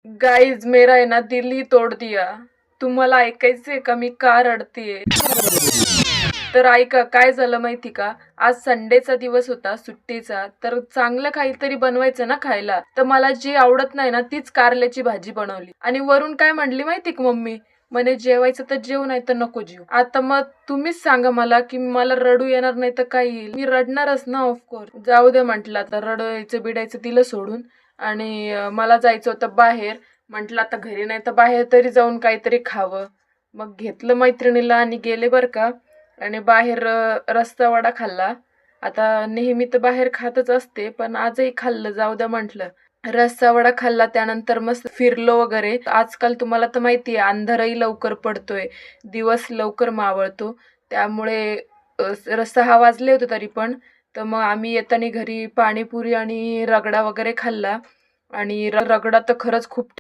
Guys मेरा है ना दिल ही तोड दिया. तुम्हाला ऐकायचंय का मी का रडतीये? तर ऐका काय झालं माहिती का, आज संडेचा दिवस होता सुट्टीचा, तर चांगलं काहीतरी बनवायचं ना खायला. तर मला जी आवडत नाही ना तीच कारल्याची भाजी बनवली आणि वरून काय म्हणली माहिती का मम्मी, म्हणे जेवायचं तर जेव नाही तर नको जेव. आता मग तुम्हीच सांगा मला की मला रडू येणार नाही तर काय येईल? मी रडणारच ना ऑफकोर्स. जाऊ दे म्हटलं आता रडायचं बिडायचं दिलं सोडून आणि मला जायचं होतं बाहेर. म्हटलं आता घरी नाही तर बाहेर तरी जाऊन काहीतरी खावं. मग घेतलं मैत्रिणीला आणि गेले बरं का. आणि बाहेर रस्सा वडा खाल्ला. आता नेहमी तर बाहेर खातच असते पण आजही खाल्लं, जाऊ द्या म्हटलं. रस्सा वडा खाल्ला त्यानंतर मस्त फिरलो वगैरे. आजकाल तुम्हाला तर माहिती आहे अंधारही लवकर पडतोय, दिवस लवकर मावळतो. त्यामुळे 6 वाजले होते तरी पण. तर मग आम्ही येताना घरी पाणीपुरी आणि रगडा वगैरे खाल्ला आणि रगडा तर खरंच खूप